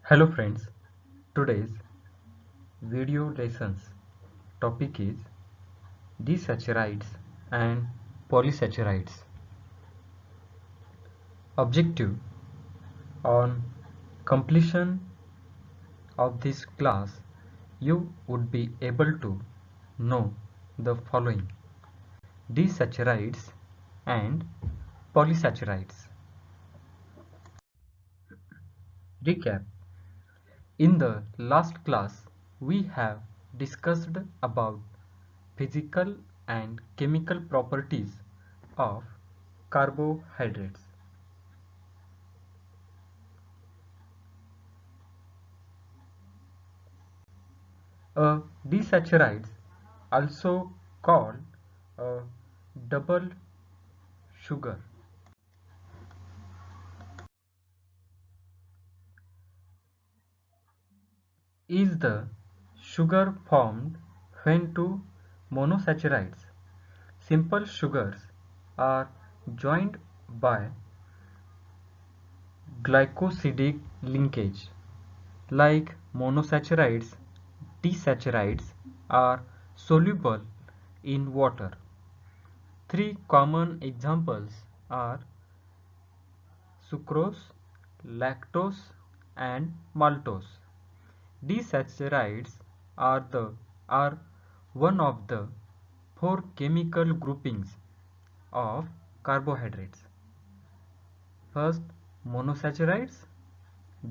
Hello friends, today's video lessons topic is disaccharides and polysaccharides. Objective: on completion of this class you would be able to know the following: disaccharides and polysaccharides. Recap: in the last class we have discussed about physical and chemical properties of carbohydrates. A disaccharide, also called a double sugar, is the sugar formed when two monosaccharides, simple sugars, are joined by glycosidic linkage. Like monosaccharides, disaccharides are soluble in water. Three common examples are sucrose, lactose, and maltose. Disaccharides are one of the four chemical groupings of carbohydrates. First, monosaccharides,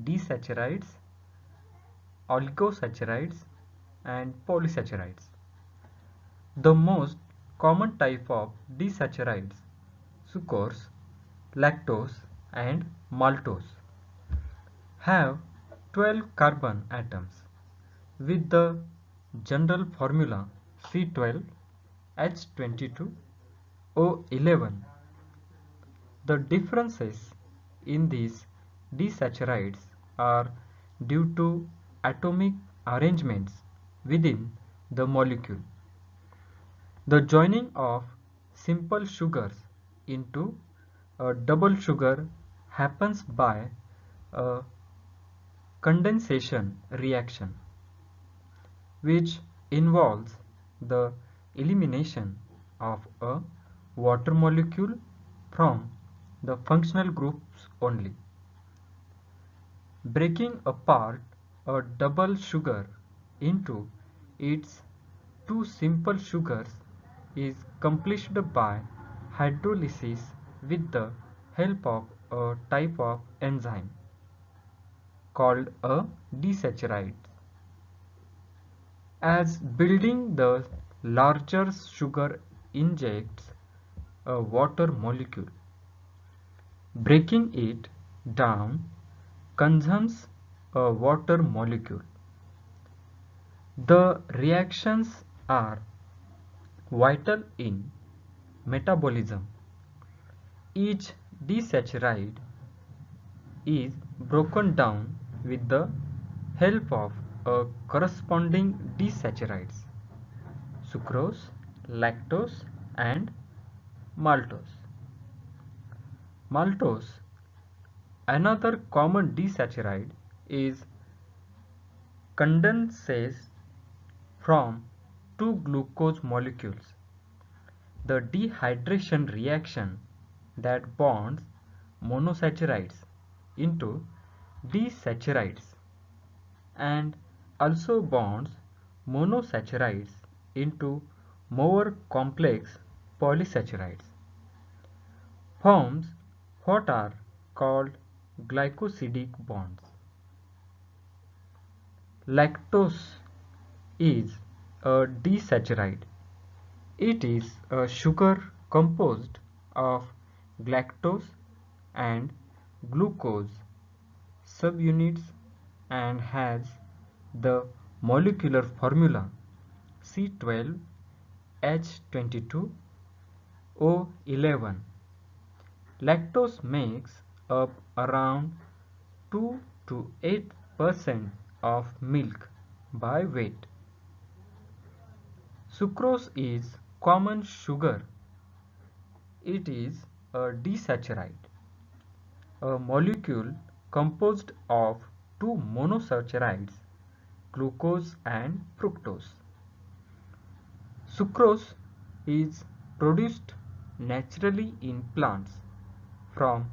disaccharides, oligosaccharides, and polysaccharides. The most common type of disaccharides, sucrose, lactose, and maltose, have 12 carbon atoms with the general formula C12H22O11. The differences in these disaccharides are due to atomic arrangements within the molecule. The joining of simple sugars into a double sugar happens by a condensation reaction, which involves the elimination of a water molecule from the functional groups only. Breaking apart a double sugar into its two simple sugars is accomplished by hydrolysis with the help of a type of enzyme called a disaccharide. As building the larger sugar injects a water molecule, breaking it down consumes a water molecule. The reactions are vital in metabolism. Each disaccharide is broken down with the help of a corresponding disaccharides, sucrose, lactose, and maltose. Maltose, another common disaccharide, is condenses from two glucose molecules. The dehydration reaction that bonds monosaccharides into disaccharides and also bonds monosaccharides into more complex polysaccharides forms what are called glycosidic bonds. Lactose is a disaccharide. It is a sugar composed of galactose and glucose subunits and has the molecular formula C12H22O11. Lactose makes up around 2 to 8% of milk by weight. Sucrose is common sugar. It is a disaccharide, a molecule composed of two monosaccharides, glucose and fructose. Sucrose is produced naturally in plants from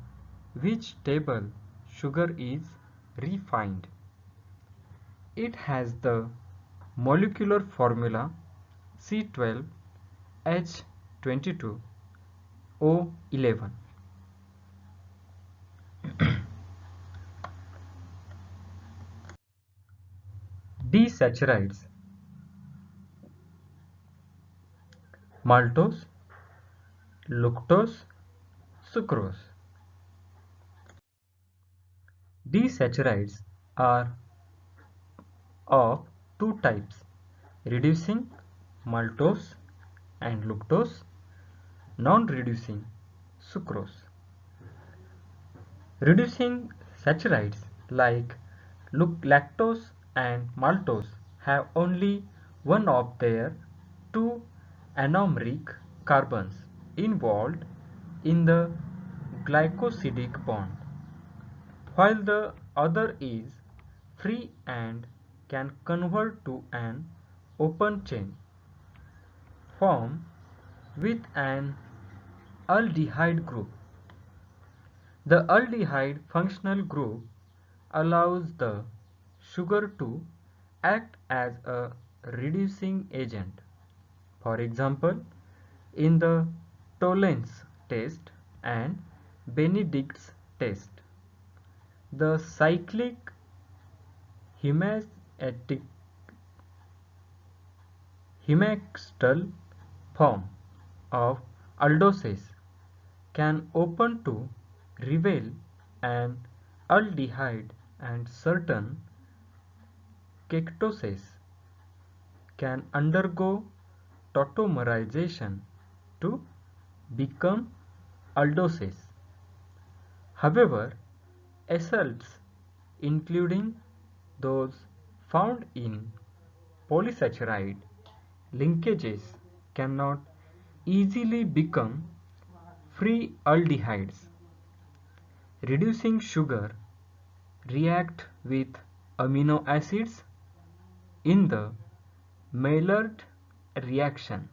which table sugar is refined. It has the molecular formula C12H22O11. Disaccharides: maltose, fructose, sucrose. Disaccharides are of two types: reducing maltose and fructose, non-reducing sucrose. Reducing saccharides like lactose and maltose have only one of their two anomeric carbons involved in the glycosidic bond, while the other is free and can convert to an open chain form with an aldehyde group. The aldehyde functional group allows the sugar to act as a reducing agent. For example, in the Tollens test and Benedict's test, the cyclic hematic hemaxtal form of aldoses can open to reveal an aldehyde, and certain ketones can undergo tautomerization to become aldoses. However, acyls, including those found in polysaccharide linkages, cannot easily become free aldehydes. Reducing sugar react with amino acids in the Maillard reaction,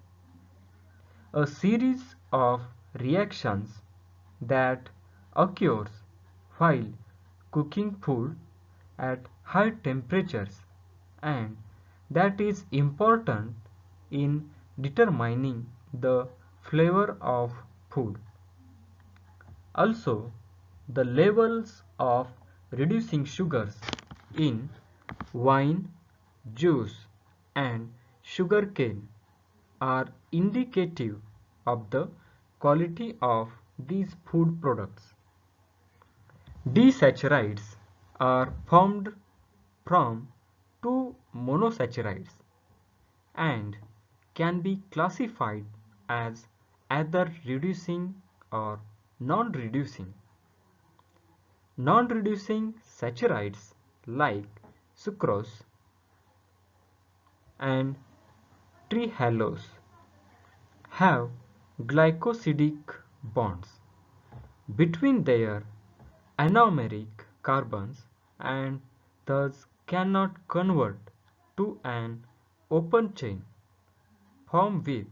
a series of reactions that occurs while cooking food at high temperatures and that is important in determining the flavor of food. Also, the levels of reducing sugars in wine, juice, and sugarcane are indicative of the quality of these food products. Disaccharides are formed from two monosaccharides and can be classified as either reducing or non-reducing. Non-reducing saccharides like sucrose and trehalose have glycosidic bonds between their anomeric carbons and thus cannot convert to an open chain form with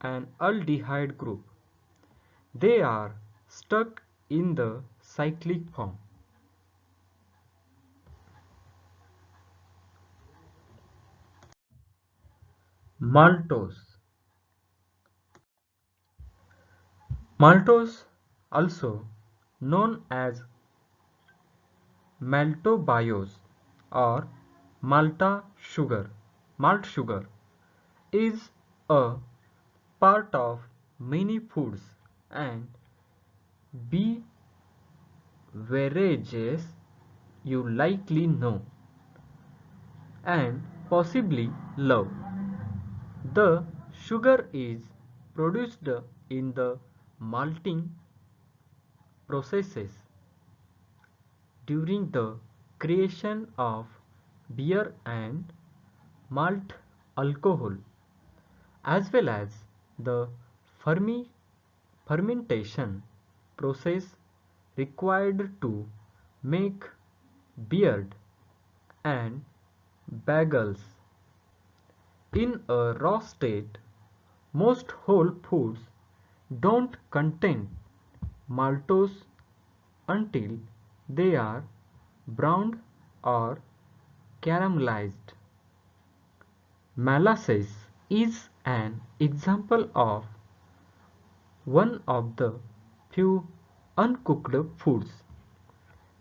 an aldehyde group. They are stuck in the cyclic form. Maltose. Maltose, also known as maltobiose or malt sugar, is a part of many foods and beverages you likely know and possibly love. The sugar is produced in the malting processes during the creation of beer and malt alcohol, as well as the fermentation process required to make beard, and bagels. In a raw state, most whole foods don't contain maltose until they are browned or caramelized. Molasses is an example of one of the few uncooked foods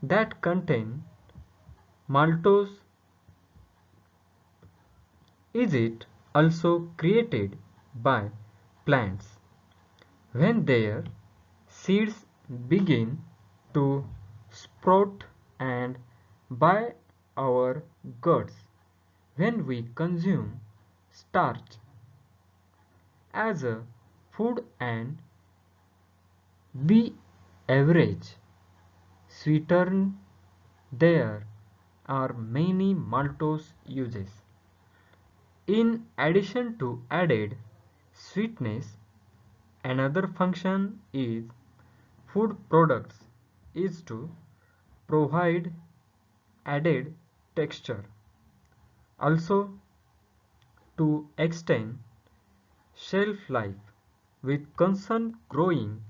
that contain maltose. Is it also created by plants when their seeds begin to sprout and by our guts when we consume starch as a food and beverage sweetener. There are many maltose uses. In addition to added sweetness, another function is food products is to provide added texture, also to extend shelf life with concern growing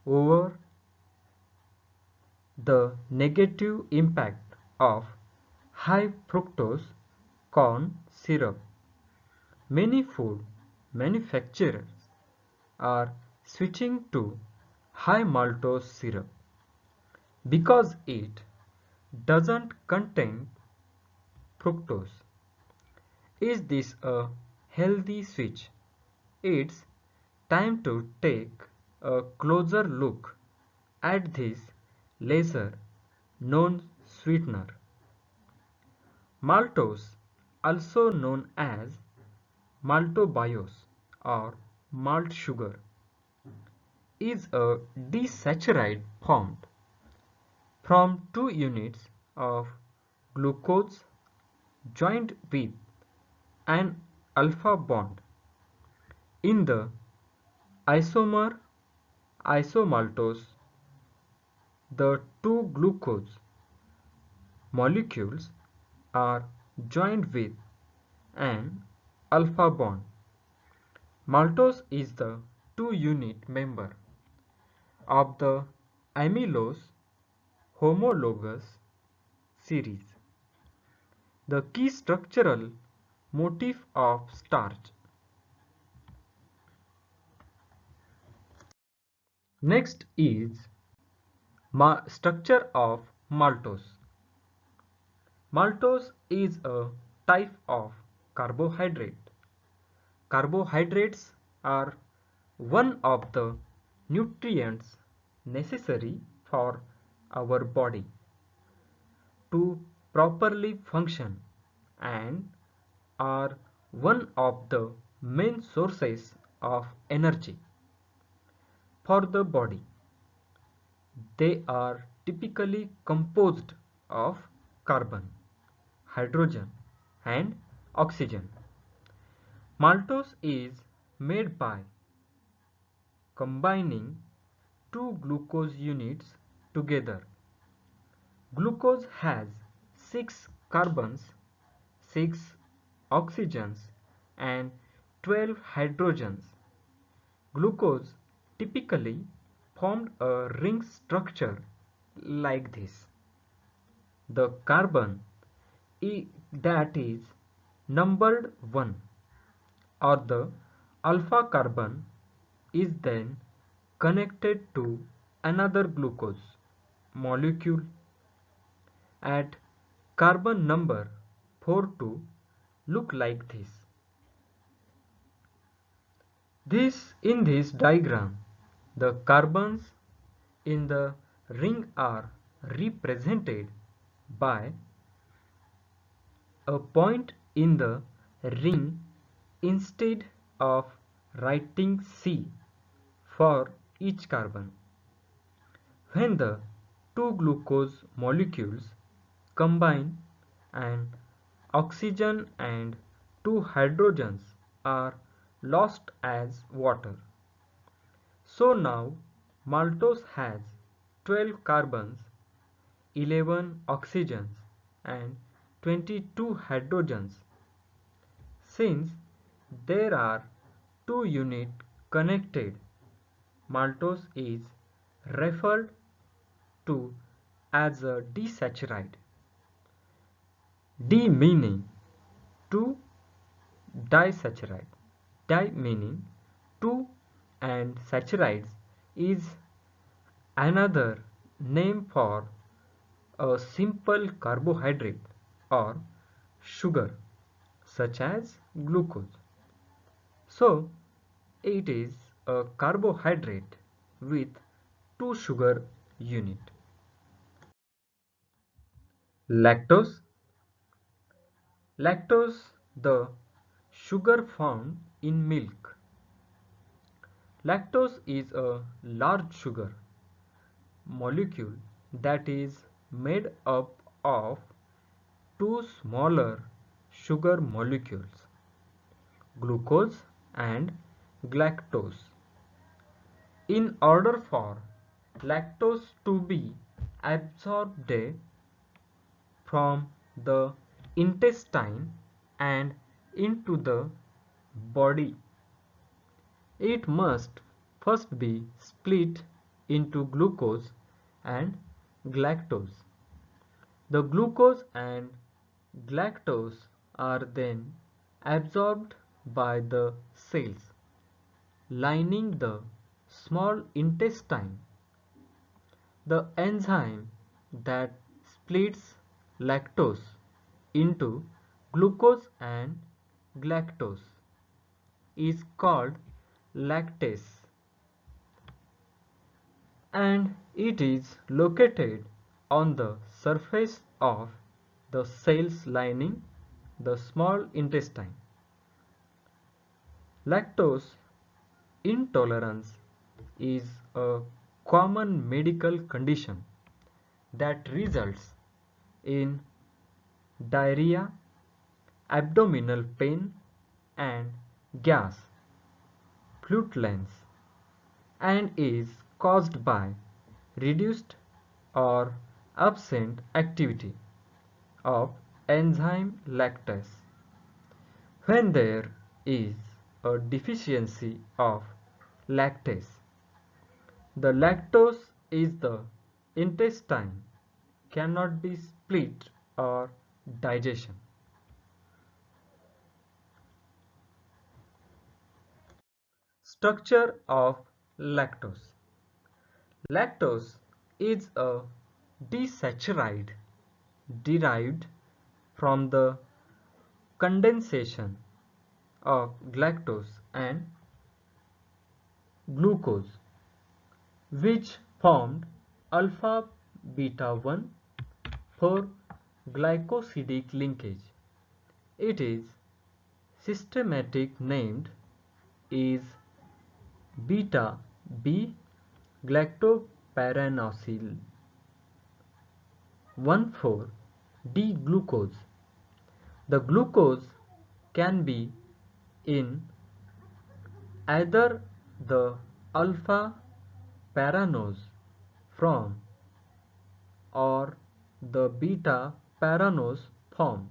over the negative impact of high fructose corn syrup. Many food manufacturers are switching to high maltose syrup because it doesn't contain fructose. Is this a healthy switch? It's time to take a closer look at this lesser known sweetener. Maltose, also known as maltobiose or malt sugar, is a disaccharide formed from two units of glucose joined with an alpha bond. In the isomer isomaltose, the two glucose molecules are joined with an alpha bond. Maltose is the two-unit member of the amylose homologous series. The key structural motif of starch. Next is structure of maltose. Maltose is a type of carbohydrate. Carbohydrates are one of the nutrients necessary for our body to properly function and are one of the main sources of energy for the body. They are typically composed of carbon, hydrogen, and oxygen. Maltose is made by combining two glucose units together. Glucose has 6 carbons, 6 oxygens, and 12 hydrogens. Glucose typically formed a ring structure like this. The carbon that is numbered 1 or the alpha carbon is then connected to another glucose molecule at carbon number 4 to look like this. In this diagram, the carbons in the ring are represented by a point in the ring instead of writing C for each carbon. When the two glucose molecules combine, an oxygen and two hydrogens are lost as water. So now maltose has 12 carbons 11 oxygens and 22 hydrogens. Since there are two units connected, maltose is referred to as a disaccharide. D meaning two, disaccharide. Di meaning two, and saccharides is another name for a simple carbohydrate or sugar such as glucose. So it is a carbohydrate with two sugar unit. Lactose. Lactose, the sugar found in milk. Lactose is a large sugar molecule that is made up of two smaller sugar molecules, glucose and galactose. In order for lactose to be absorbed from the intestine and into the body, it must first be split into glucose and galactose. The glucose and galactose are then absorbed by the cells lining the small intestine. The enzyme that splits lactose into glucose and galactose is called lactase, and it is located on the surface of the cells lining the small intestine. Lactose intolerance is a common medical condition that results in diarrhea, abdominal pain, and gas, flatulence, and is caused by reduced or absent activity of enzyme lactase. When there is a deficiency of lactase, the lactose is the intestine cannot be split or digestion. Structure of lactose. Lactose is a disaccharide derived from the condensation of galactose and glucose, which formed alpha beta 1 for glycosidic linkage. It is systematic named is beta B galactoparanosyl 1,4-D-glucose. The glucose can be in either the alpha paranose form or the beta paranose form,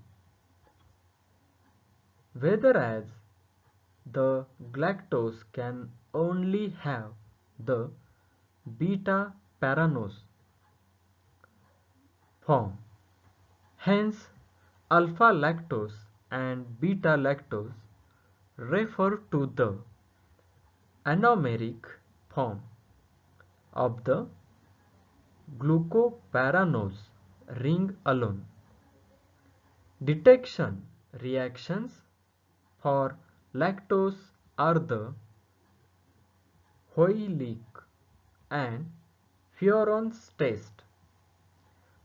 whereas the galactose can only have the beta paranose form. Hence, alpha lactose and beta lactose refer to the anomeric form of the glucoparanose ring alone. Detection reactions for lactose are the Hoyleak and Fioron's test.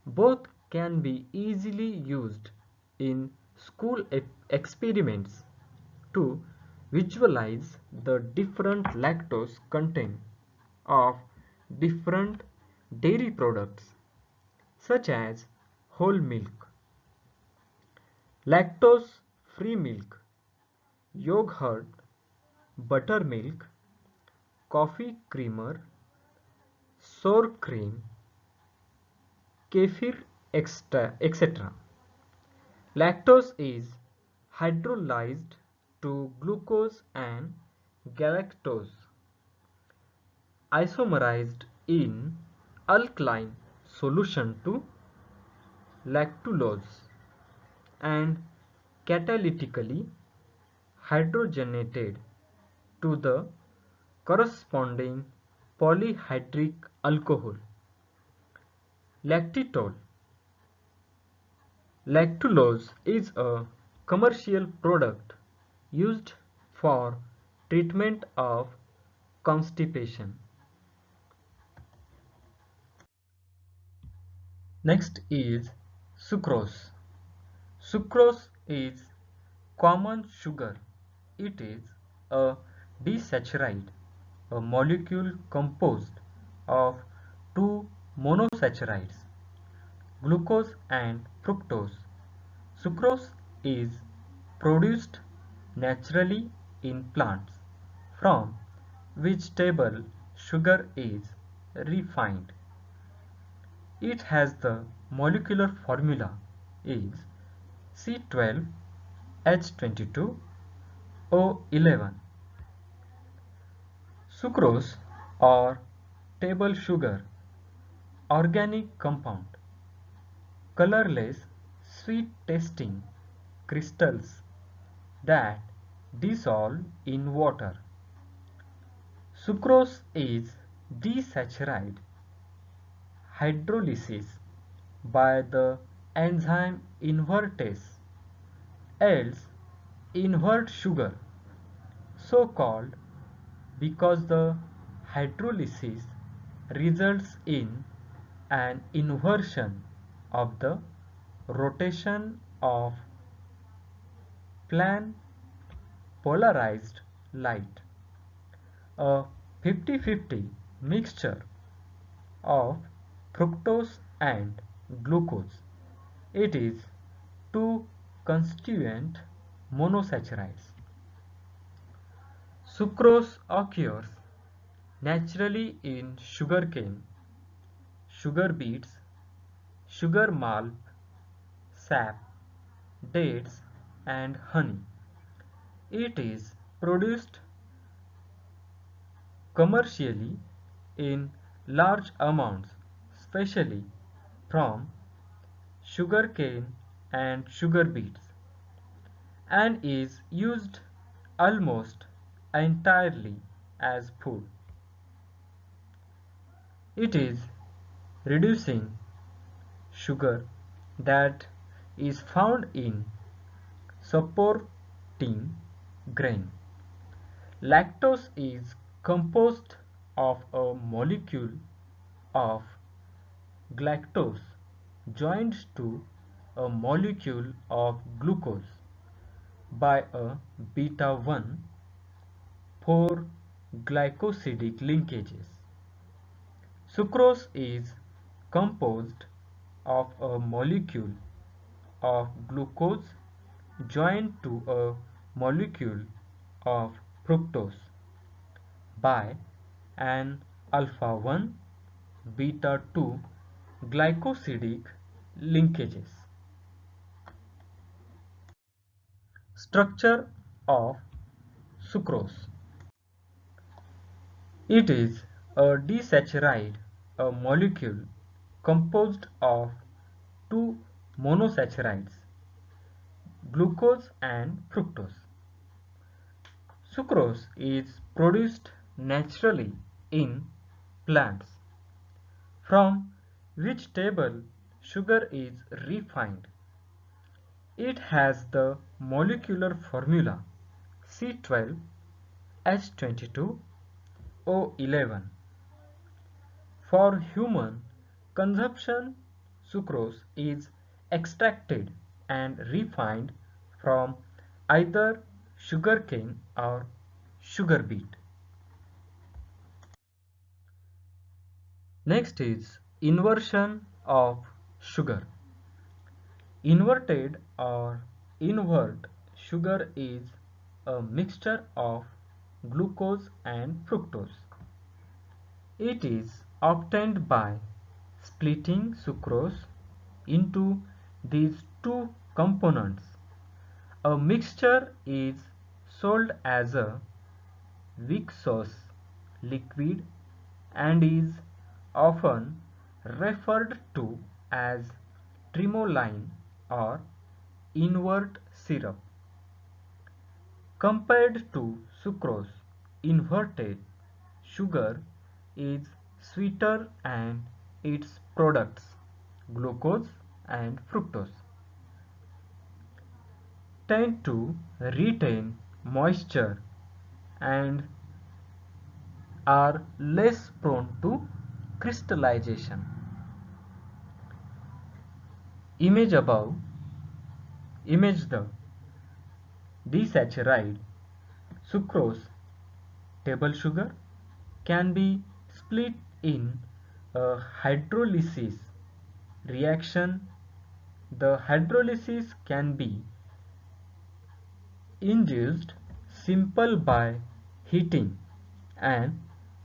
Both can be easily used in school experiments to visualize the different lactose content of different dairy products such as whole milk, lactose-free milk, yogurt, buttermilk, coffee creamer, sour cream, kefir, etc. Lactose is hydrolyzed to glucose and galactose, isomerized in alkaline solution to lactulose, and catalytically hydrogenated to the corresponding polyhydric alcohol. Lactitol. Lactulose is a commercial product used for treatment of constipation. Next is sucrose. Sucrose is common sugar. It is a disaccharide, a molecule composed of two monosaccharides, glucose and fructose. Sucrose is produced naturally in plants from which table sugar is refined. It has the molecular formula is C12H22O11. Sucrose or table sugar, organic compound, colorless, sweet-tasting crystals that dissolve in water. Sucrose is desaccharide hydrolysis by the enzyme invertase, else invert sugar, so called because the hydrolysis results in an inversion of the rotation of plane polarized light. A 50-50 mixture of fructose and glucose. It is two constituent monosaccharides. Sucrose occurs naturally in sugarcane, sugar beets, sugar malp, sap, dates, and honey. It is produced commercially in large amounts, especially from sugarcane and sugar beets, and is used almost entirely as food. It is reducing sugar that is found in supporting grain. Lactose is composed of a molecule of galactose joined to a molecule of glucose by a beta 1 4 glycosidic linkages. Sucrose is composed of a molecule of glucose joined to a molecule of fructose by an alpha 1 beta 2 glycosidic linkages. Structure of sucrose. It is a disaccharide, a molecule composed of two monosaccharides, glucose and fructose. Sucrose is produced naturally in plants, from which table sugar is refined. It has the molecular formula C12H22O11. For human consumption, sucrose is extracted and refined from either sugarcane or sugar beet. Next is inversion of sugar. Inverted or invert sugar is a mixture of glucose and fructose. It is obtained by splitting sucrose into these two components. A mixture is sold as a viscose liquid and is often referred to as tremoline or invert syrup. Compared to sucrose, inverted sugar is sweeter and its products, glucose and fructose, tend to retain moisture and are less prone to crystallization. Image above, image the disaccharide sucrose table sugar can be split in a hydrolysis reaction. The hydrolysis can be induced simple by heating an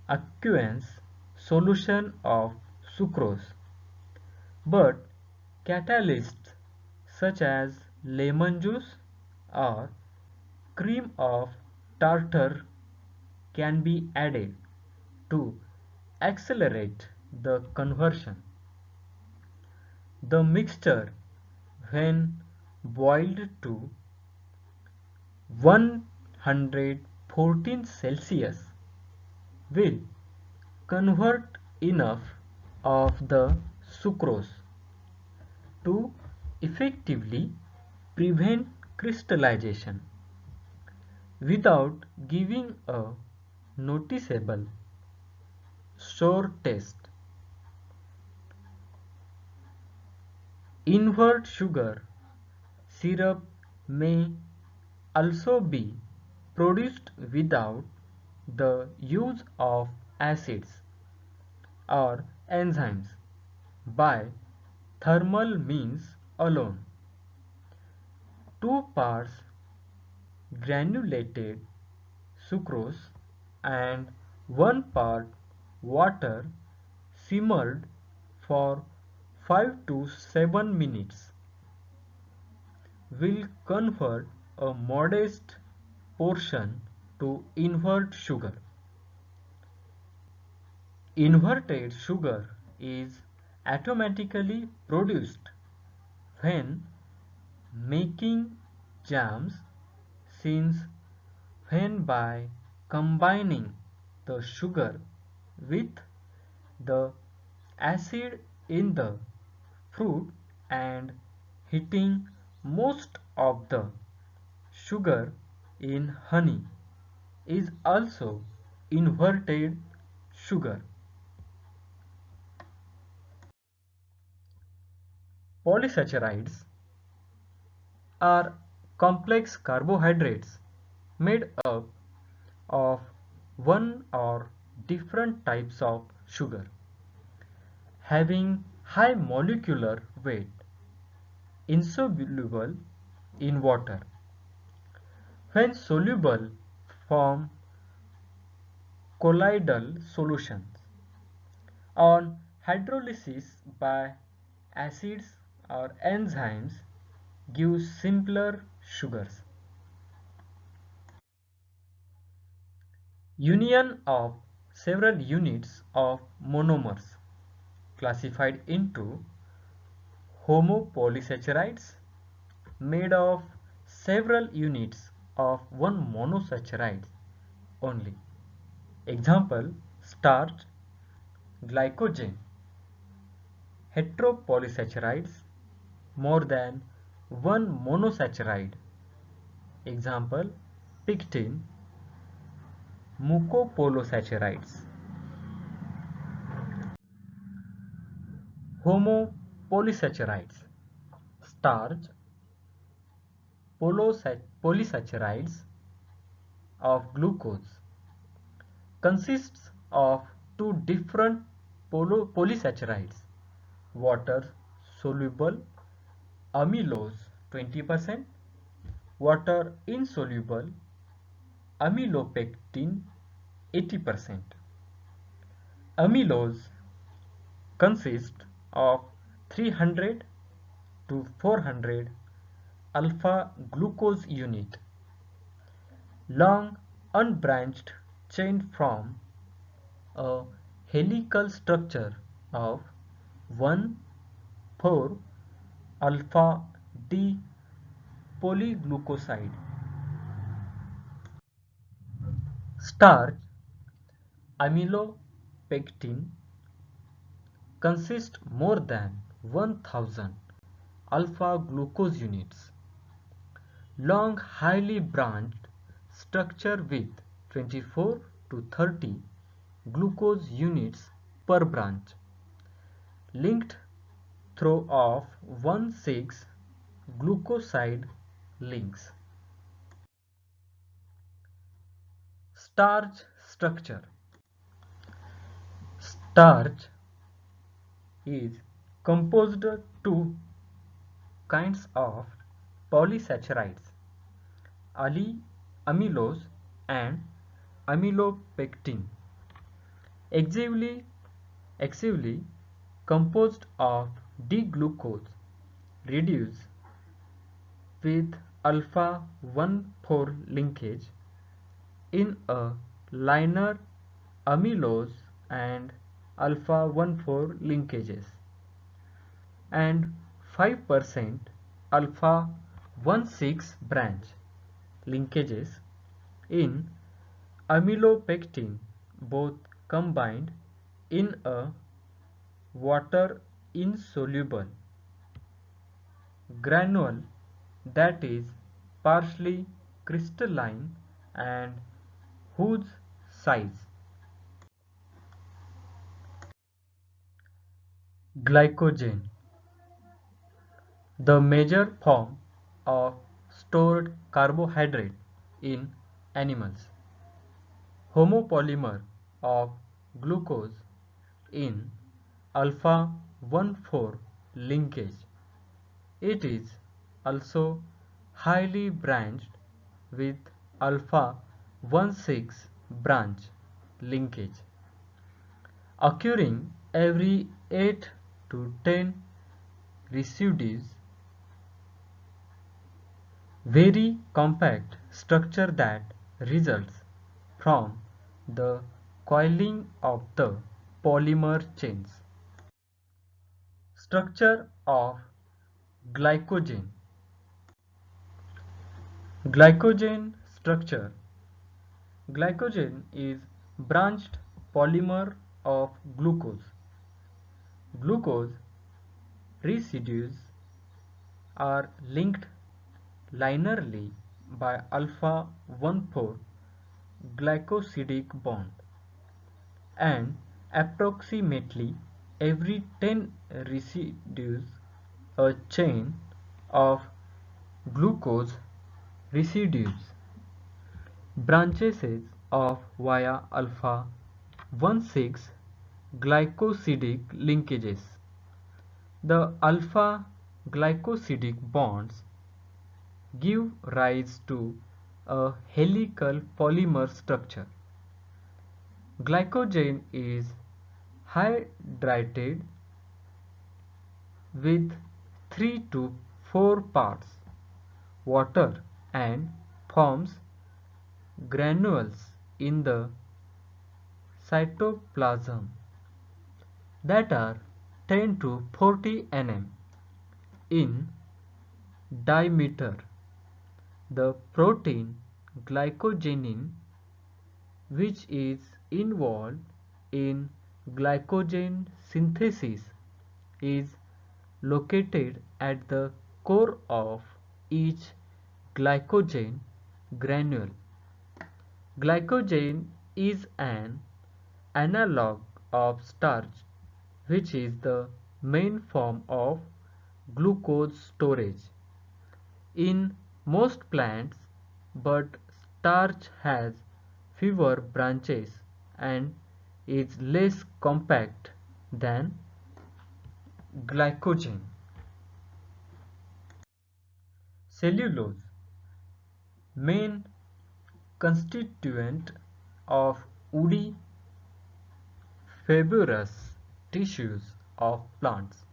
aqueous solution of sucrose, but catalysts such as lemon juice or cream of tartar can be added to accelerate the conversion. The mixture, when boiled to 114 Celsius, will convert enough of the sucrose to effectively prevent crystallization without giving a noticeable sour taste. Invert sugar syrup may also be produced without the use of acids or enzymes by thermal means alone. 2 parts granulated sucrose and 1 part water simmered for 5 to 7 minutes will convert a modest portion to invert sugar. Inverted sugar is automatically produced when making jams, since when by combining the sugar with the acid in the fruit and heating most of the sugar in honey is also inverted sugar. Polysaccharides are complex carbohydrates made up of one or different types of sugar, having high molecular weight, insoluble in water. When soluble, form colloidal solutions. On hydrolysis by acids or enzymes gives simpler sugars. Union of several units of monomers classified into homopolysaccharides made of several units of one monosaccharide only. Example: starch, glycogen. Heteropolysaccharides, more than one monosaccharide. Example: pectin. Mucopolysaccharides. Homopolysaccharides: starch, polysaccharides of glucose, consists of two different polysaccharides: water soluble amylose 20%, water insoluble amylopectin 80%. Amylose consists of 300 to 400 alpha glucose unit. Long unbranched chain from a helical structure of 1,4 alpha D polyglucoside. Starch amylopectin consists more than 1,000 alpha glucose units. Long highly branched structure with 24 to 30 glucose units per branch, linked through of 1,6 glucoside links. Starch structure. Starch is composed of two kinds of polysaccharides, amylose and amylopectin, excessively composed of D-glucose reduced with alpha 1,4 linkage in a liner amylose and alpha 1,4 linkages, and 5% alpha 1,6 branch linkages in amylopectin, both combined in a water insoluble granule that is partially crystalline and whose size. Glycogen, the major form of stored carbohydrate in animals, homopolymer of glucose in alpha 1,4 linkage. It is also highly branched with alpha 1,6 branch linkage, occurring every 8 to 10 residues. Very compact structure that results from the coiling of the polymer chains. Structure of glycogen. Glycogen structure. Glycogen is branched polymer of glucose. Glucose residues are linked linearly by alpha 1,4 glycosidic bond, and approximately every 10 residues a chain of glucose residues branches off via alpha 1,6 glycosidic linkages. The alpha glycosidic bonds give rise to a helical polymer structure. Glycogen is hydrated with 3 to 4 parts water and forms granules in the cytoplasm that are 10 to 40 nm in diameter. The protein glycogenin, which is involved in glycogen synthesis, is located at the core of each glycogen granule. Glycogen is an analog of starch, which is the main form of glucose storage in most plants, but starch has fewer branches and is less compact than glycogen. Cellulose, main constituent of woody fibrous tissues of plants.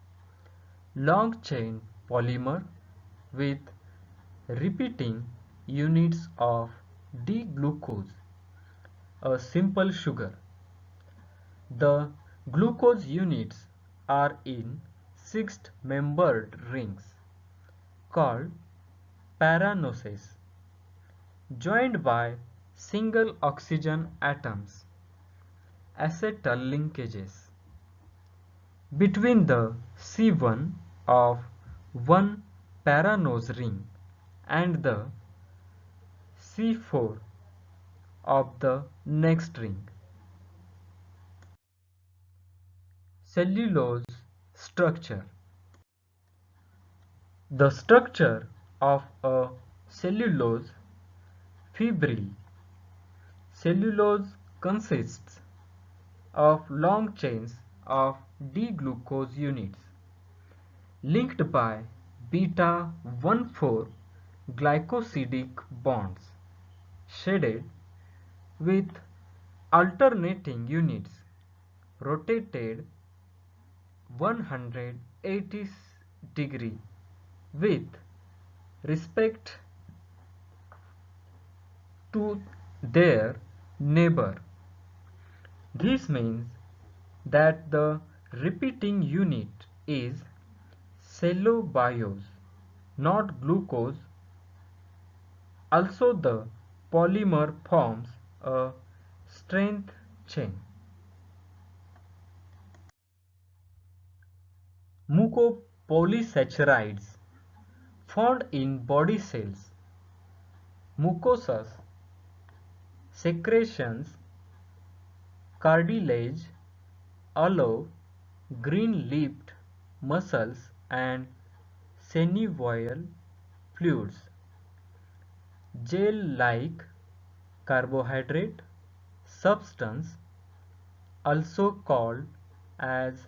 long chain polymer with repeating units of D-glucose, a simple sugar. The glucose units are in six-membered rings called paranoses, joined by single oxygen atoms, acetal linkages. Between the C1 of one paranose ring and the C4 of the next ring. Cellulose structure. The structure of a cellulose fibril. Cellulose consists of long chains of D-glucose units linked by beta-1,4 glycosidic bonds shaded with alternating units rotated 180 degree with respect to their neighbor. This means that the repeating unit is cellobiose, not glucose. Also, the polymer forms a strength chain. Mucopolysaccharides found in body cells, mucosas, secretions, cartilage, allow green-leafed muscles and synovial fluids, gel-like carbohydrate substance also called as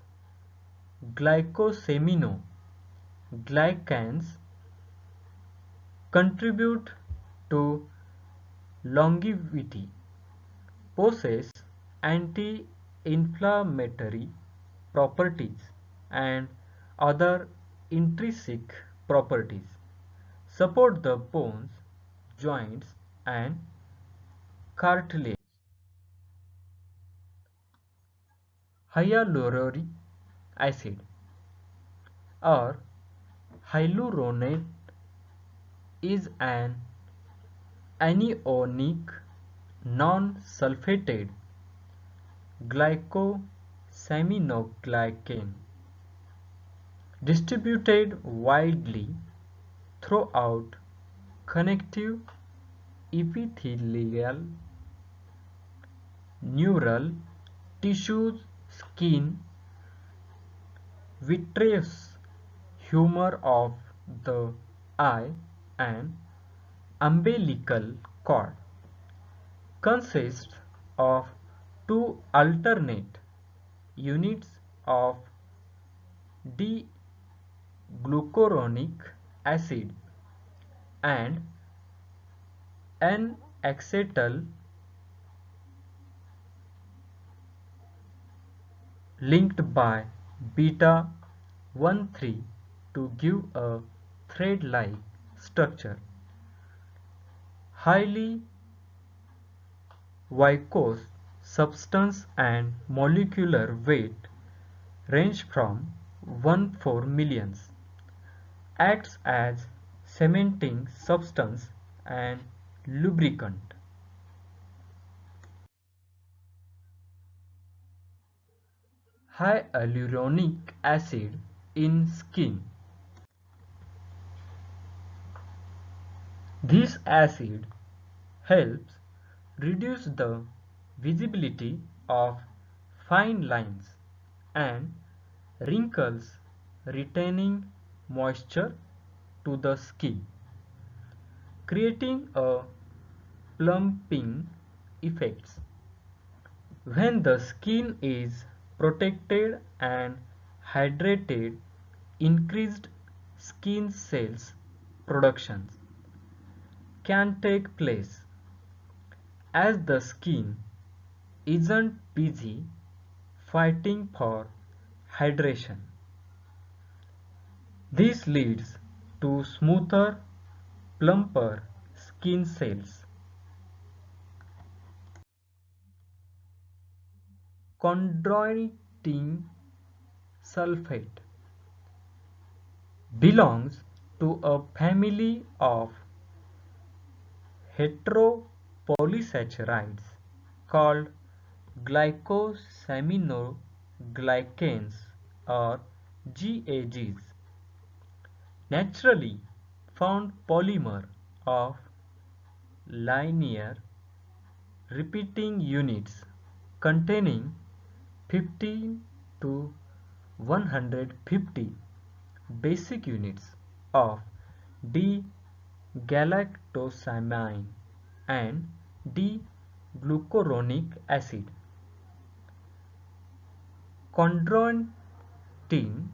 glycosaminoglycans contribute to longevity, possess anti-inflammatory properties and other intrinsic properties, support the bones, joints and cartilage. Hyaluronic acid or hyaluronate is an anionic non-sulfated glycosaminoglycan distributed widely throughout connective, epithelial, neural tissues, skin, vitreous humor of the eye, and umbilical cord. Consists of two alternate units of D-glucuronic acid and N-acetyl linked by beta-1,3 to give a thread-like structure. Highly viscous substance and molecular weight range from 1/4 millions. Acts as cementing substance and lubricant. Hyaluronic acid in skin. This acid helps reduce the visibility of fine lines and wrinkles, retaining moisture to the skin, creating a plumping effect. When the skin is protected and hydrated, increased skin cells production can take place. As the skin isn't busy fighting for hydration, This leads to smoother, plumper skin cells. Chondroitin sulfate belongs to a family of heteropolysaccharides called glycosaminoglycans or GAGs, naturally found polymer of linear repeating units containing 15 to 150 basic units of D-galactosamine and D-glucuronic acid. Chondroitin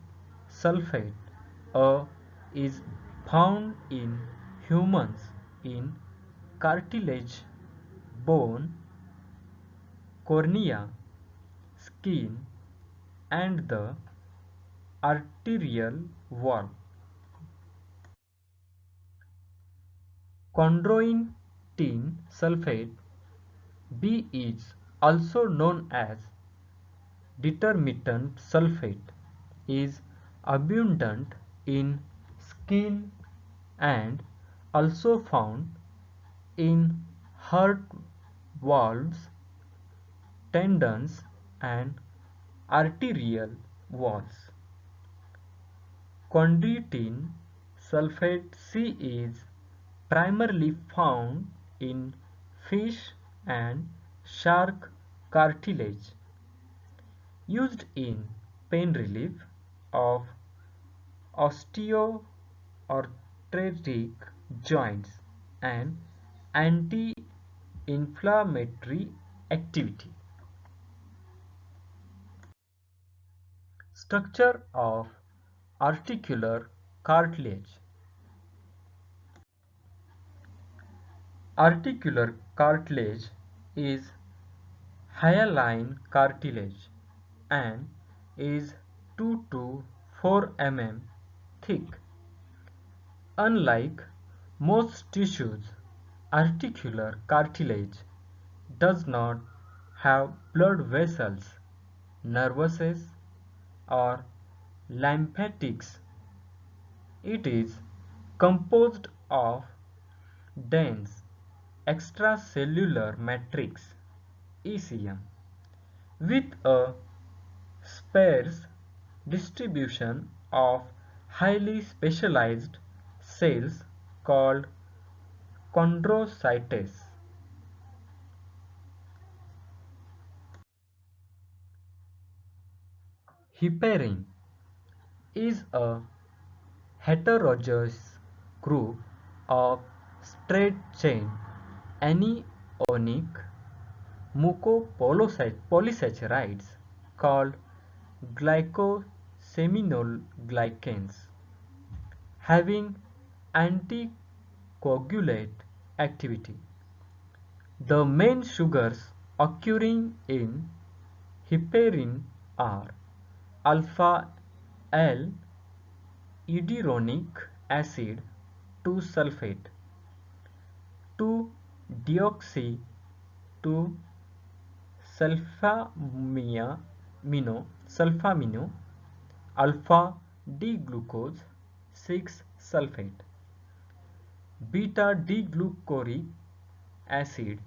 sulfate is found in humans in cartilage, bone, cornea, skin, and the arterial wall. Chondroitin sulfate B is also known as determitant sulfate, is abundant in skin and also found in heart valves, tendons, and arterial walls. Chondroitin sulfate C is primarily found in fish and shark cartilage, used in pain relief of osteoarthritic joints and anti-inflammatory activity. Structure of articular cartilage. Articular cartilage is hyaline cartilage and is 2 to 4 mm thick. Unlike most tissues, articular cartilage does not have blood vessels, nerves, or lymphatics. It is composed of dense extracellular matrix (ECM) with a sparse distribution of highly specialized cells called chondrocytes. Heparin is a heterozygous group of straight-chain anionic mucopolysaccharides called glycosaminoglycans, having anticoagulate activity. The main sugars occurring in heparin are alpha-L iduronic acid 2 sulfate, 2-deoxy 2 sulfamino, alpha D-glucose 6 sulfate, beta D-glucoric acid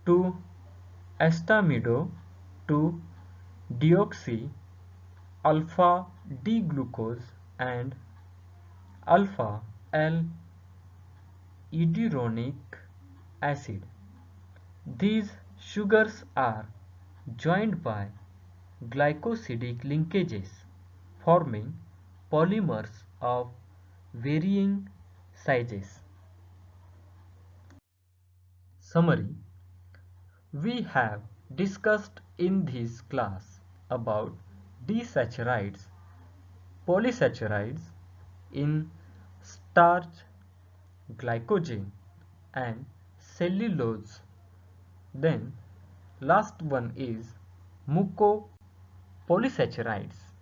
2 astamido 2 deoxy alpha D-glucose and alpha L-iduronic acid. These sugars are joined by glycosidic linkages, forming polymers of varying sizes. Summary: we have discussed in this class about disaccharides, polysaccharides in starch, glycogen, and cellulose. Then last one is mucopolysaccharides.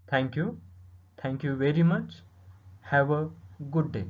Thank you. Thank you very much. Have a good day.